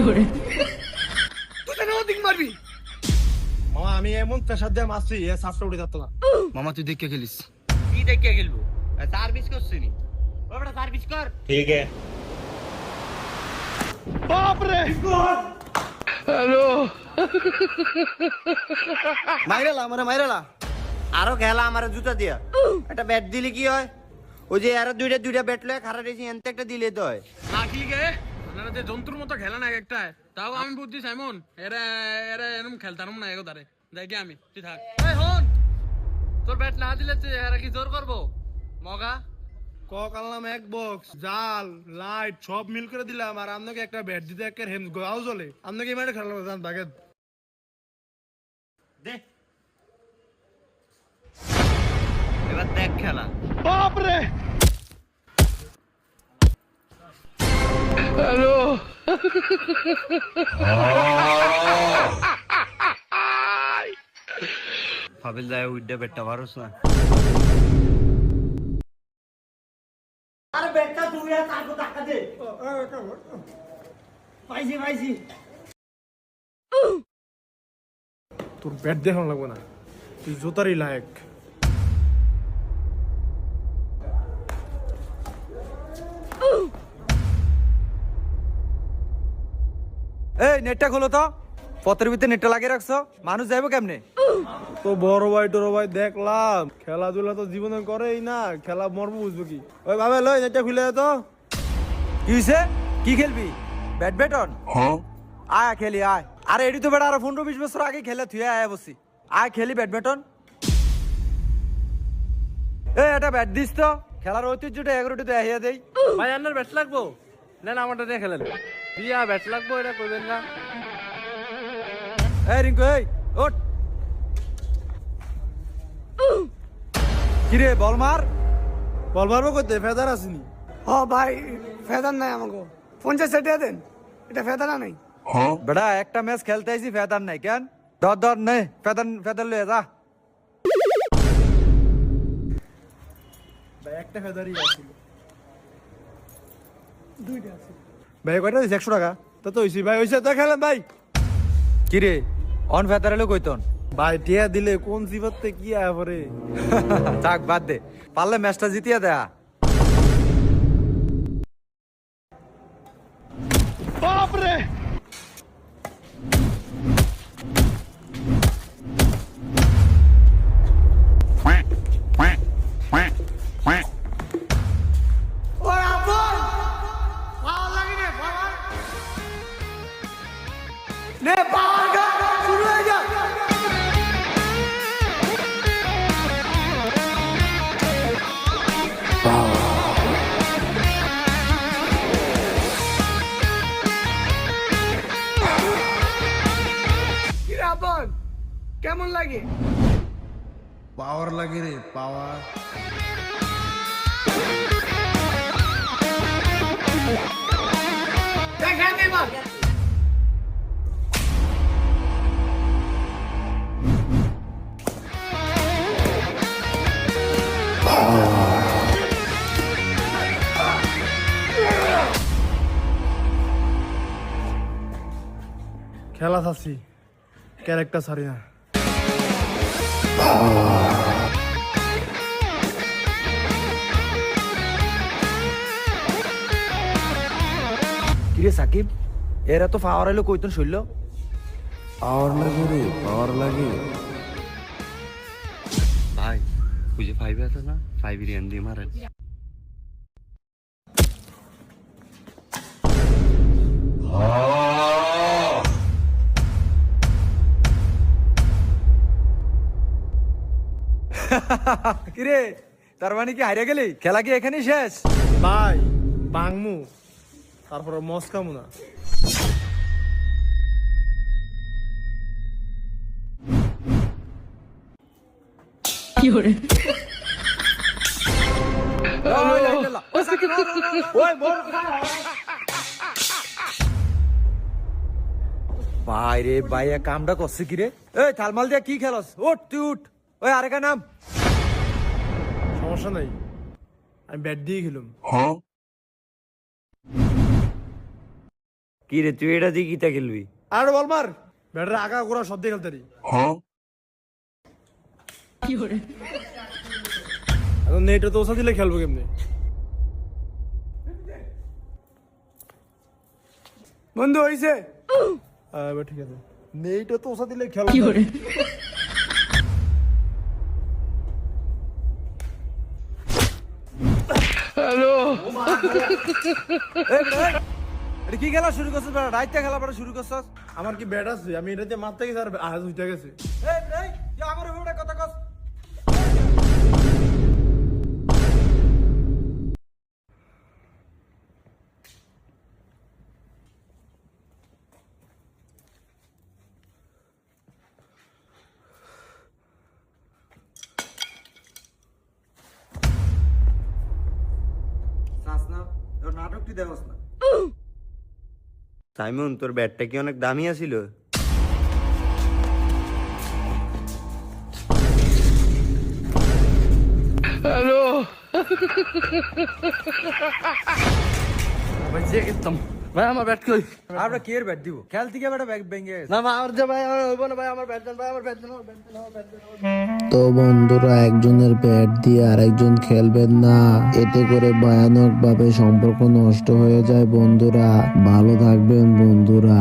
তুই কেন ওদিক মারবি? মামা আমি এমন প্রেসার দিয়ে মারছি এ সাপটা উঠে যাচ্ছে না। মামা তুই দেখে খেলিস। কি দেখে খেলবো? সার্ভিস করছিস নি? ও বেটা সার্ভিস কর। ঠিক আছে। মাইরালা আমারে মাইরালা। আরো খেলা আমারে জুতা দিয়া। একটা ব্যাট দিলে কি হয়? ওই যে আর দুইটা ব্যাট লয়ে খারা রেছি এনতে একটা দিলে তো হয়। না ঠিক আছে, আপনারা যে জন্তুর মতো খেলে না একটা, তাও আমি বুঝছি সাইমন এরা এরা এরকম খেলতাম না এগো তারে দেখি আমি তুই থাক। এই হন, তোর ব্যাট না দিলে তুই এরা কি জোর করবো মগা? কক আনলাম এক বক্স জাল লাইট সব মিল করে দিলাম আর আপনাকে একটা ব্যাট দিতে একটা হেম গাও জ্বলে আপনাকে এই মাঠে খেলাম জান বাগে দে এবার দেখ খেলা। বাপ রে ফাবিল যায় উইডা ব্যাটটা পারোস না। আরে ব্যাটটা তুই আর কাকু টাকা দে। পাইছি তোর ব্যাট দেখানো লাগবে না তুই জোতারই লায়ক। এই নেটটা খোলো তো, পথের ভিতরে নেটটা লাগিয়ে রাখছো, মানুষ যাইবো কেমনে? তো বড় ভাই টোর ভাই দেখলাম খেলাধুলা তো জীবনে করেই না, খেলা মরবো বুঝবো কি। ওই ভাবে লই নেটটা খুলে তো। কি হইছে? কি খেলবি? ব্যাডমিন্টন? আয় খেলি আয়। আরে এডি তো বেটা আরো 15-20 বছর আগে খেলে তুই আয় বসি। আয় খেলি ব্যাডমিন্টন। এই এটা ব্যাট দিস তো, খেলার ঐতিহ্যটা 11টি তো আহিয়া দেই। ভাই আপনার ব্যাট লাগবো? না আমারটা দিয়ে খেলেন। দিয়া ব্যাট লাগবো এটা করবেন না। এই রিঙ্কু এই ওঠ। কিরে বল মার। বল মারবো করতে ফেদার আসেনি। ও ভাই ফেদার নাই আমাকে 50 টাকা দেন, এটা ফেদার নাই। বেটা একটা ম্যাচ খেলতে আইছি ফেদার নাই কেন? ধর নে ফেদার লয়ে যা। ভাই একটা ফেদারই আছিল। দুইটা আছে। ভাই কয়টা দিছে 100 টাকা? তো হইছি ভাই হইছে তো খেলেন ভাই। কিরে অন ফেদার এলো কইতন? ভাই টিয়া দিলে কোন জিবাতে কি আয় পরে। থাক বাদ দে, পারলে ম্যাচটা জিতিয়া দেয়া। বাপ রে নে পাওয়ার গা শুরু হয়ে যা। কি রাবণ কেমন লাগে? পাওয়ার লাগে রে পাওয়ার। দেখা দেবা খেলা থাকছি ক্যারেক্টার সারি না। কিরে সাকিব এরা তো পাওয়ার এলো কইতন শুনলো। পাওয়ার লাগে রে পাওয়ার লাগে। ভাই ওই যে 5 আছে না 5 রিয়ান দিয়ে মারেন। কিরে তার মানে কি হারিয়ে গেলি? খেলা কি এখানেই শেষ? ভাই বাংমু তারপর মস্কামু না। ভাই রে ভাই কামটা করছে কিরে? এই থালমাল দিয়া কি খেলস? উঠ তুই উঠ। ওই আরেকা নাম। সমস্যা নাই আমি ব্যাট দিয়ে খেলুম। কি রে তুই এটা দিয়ে কিতা খেলবি? আর বল মার ব্যাটারে আগা গোড়া সব দিয়ে খেলতে এখন নেটে তো ওসা দিলে খেলবো কেমনি? বন্ধু হইছে এবার ঠিক আছে, নেটে তো ওসা দিলে খেলবো। এটা কি খেলা শুরু করছিস বেটা? রাইতে খেলা পরে শুরু করছিস? আমার কি ব্যাট আছে? আমি এটাতে মারতে গেছি আর আজ উঠে গেছে। এই এই তুই আমার উপরে কথা কস। চাস না? তোর নাটক তুই দেখোস না? সাইমন তোর ব্যাটটা কি অনেক দামি আছিল? ভাই আমার ব্যাট কই? আমরা কি এর ব্যাট দিব? খেল থেকে বেটা ব্যাগ ভেঙে গেছে। না ভাই আমার যে ভাই আমার হইব না ভাই, আমার ব্যাট দেন ভাই, আমার ব্যাট দেন, আমার ব্যাট দেন, আমার ব্যাট দেন। তো বন্ধুরা, একজনের ব্যাট দিয়ে আরেকজন খেলবেন না, এতে করে ভয়ানক ভাবে সম্পর্ক নষ্ট হয়ে যায় বন্ধুরা। ভালো থাকবেন বন্ধুরা।